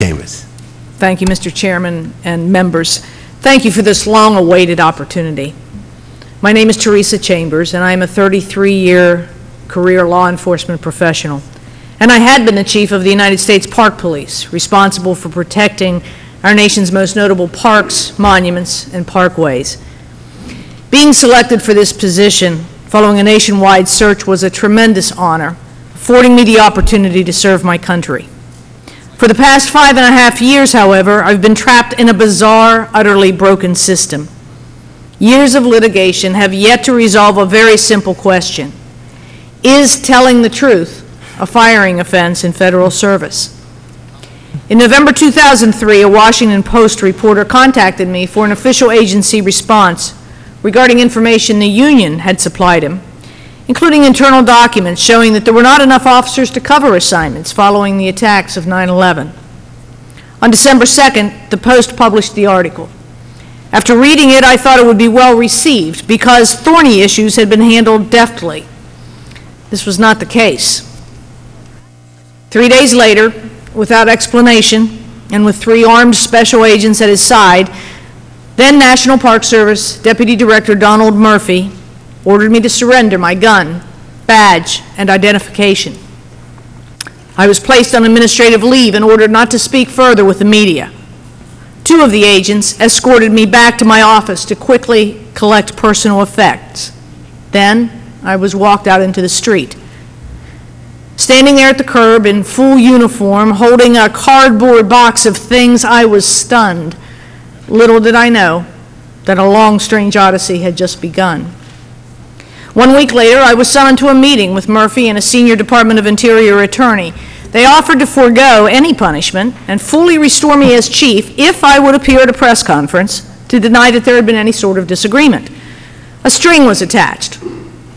Chambers. Thank you, Mr. Chairman and members. Thank you for this long-awaited opportunity. My name is Teresa Chambers, and I am a 33-year career law enforcement professional. And I had been the chief of the United States Park Police, responsible for protecting our nation's most notable parks, monuments, and parkways. Being selected for this position following a nationwide search was a tremendous honor, affording me the opportunity to serve my country. For the past 5.5 years, however, I've been trapped in a bizarre, utterly broken system. Years of litigation have yet to resolve a very simple question. Is telling the truth a firing offense in federal service? In November 2003, a Washington Post reporter contacted me for an official agency response regarding information the union had supplied him, including internal documents showing that there were not enough officers to cover assignments following the attacks of 9/11. On December 2nd, the Post published the article. After reading it, I thought it would be well received because thorny issues had been handled deftly. This was not the case. 3 days later, without explanation, and with 3 armed special agents at his side, then National Park Service Deputy Director Donald Murphy ordered me to surrender my gun, badge, and identification. I was placed on administrative leave and ordered not to speak further with the media. 2 of the agents escorted me back to my office to quickly collect personal effects. Then I was walked out into the street. Standing there at the curb in full uniform, holding a cardboard box of things, I was stunned. Little did I know that a long, strange odyssey had just begun. 1 week later, I was summoned to a meeting with Murphy and a senior Department of Interior attorney. They offered to forego any punishment and fully restore me as chief if I would appear at a press conference to deny that there had been any sort of disagreement. A string was attached.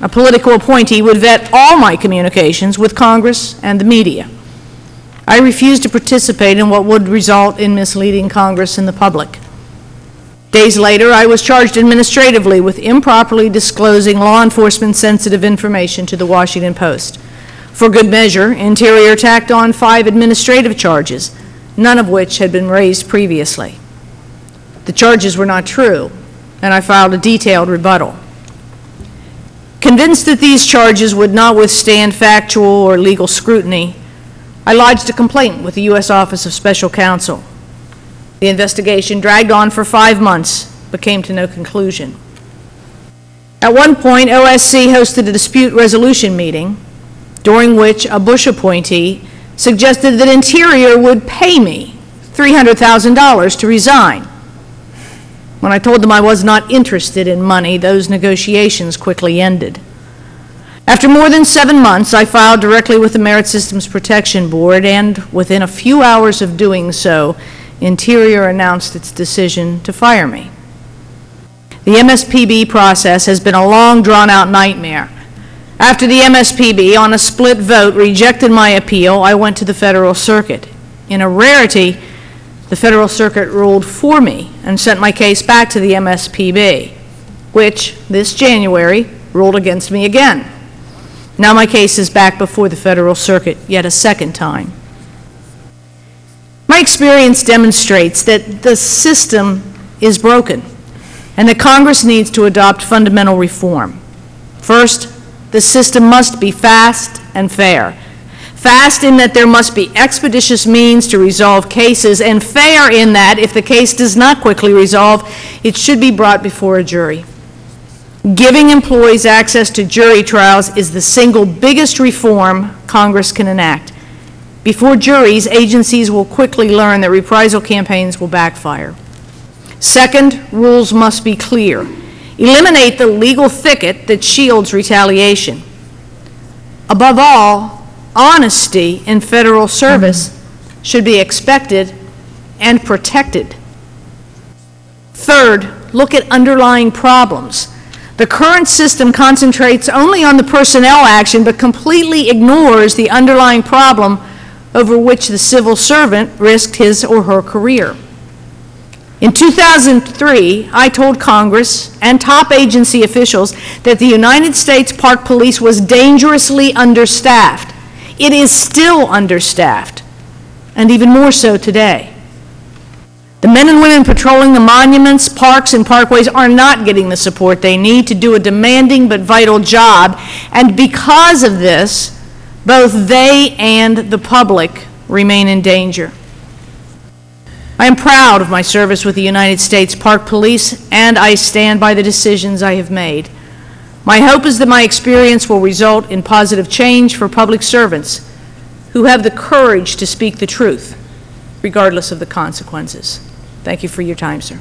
A political appointee would vet all my communications with Congress and the media. I refused to participate in what would result in misleading Congress and the public. Days later, I was charged administratively with improperly disclosing law enforcement sensitive information to the Washington Post. For good measure, Interior tacked on 5 administrative charges, none of which had been raised previously. The charges were not true, and I filed a detailed rebuttal. Convinced that these charges would not withstand factual or legal scrutiny, I lodged a complaint with the U.S. Office of Special Counsel. The investigation dragged on for 5 months, but came to no conclusion. At one point, OSC hosted a dispute resolution meeting, during which a Bush appointee suggested that Interior would pay me $300,000 to resign. When I told them I was not interested in money, those negotiations quickly ended. After more than 7 months, I filed directly with the Merit Systems Protection Board, and within a few hours of doing so, Interior announced its decision to fire me. The MSPB process has been a long, drawn-out nightmare. After the MSPB, on a split vote, rejected my appeal, I went to the Federal Circuit. In a rarity, the Federal Circuit ruled for me and sent my case back to the MSPB, which, this January, ruled against me again. Now my case is back before the Federal Circuit yet a second time. My experience demonstrates that the system is broken and that Congress needs to adopt fundamental reform. First, the system must be fast and fair. Fast in that there must be expeditious means to resolve cases, and fair in that if the case does not quickly resolve, it should be brought before a jury. Giving employees access to jury trials is the single biggest reform Congress can enact. Before juries, agencies will quickly learn that reprisal campaigns will backfire. Second, rules must be clear. Eliminate the legal thicket that shields retaliation. Above all, honesty in federal service should be expected and protected. Third, look at underlying problems. The current system concentrates only on the personnel action but completely ignores the underlying problem over which the civil servant risked his or her career. In 2003, I told Congress and top agency officials that the United States Park Police was dangerously understaffed. It is still understaffed, and even more so today. The men and women patrolling the monuments, parks, and parkways are not getting the support they need to do a demanding but vital job, and because of this, both they and the public remain in danger. I am proud of my service with the United States Park Police, and I stand by the decisions I have made. My hope is that my experience will result in positive change for public servants who have the courage to speak the truth, regardless of the consequences. Thank you for your time, sir.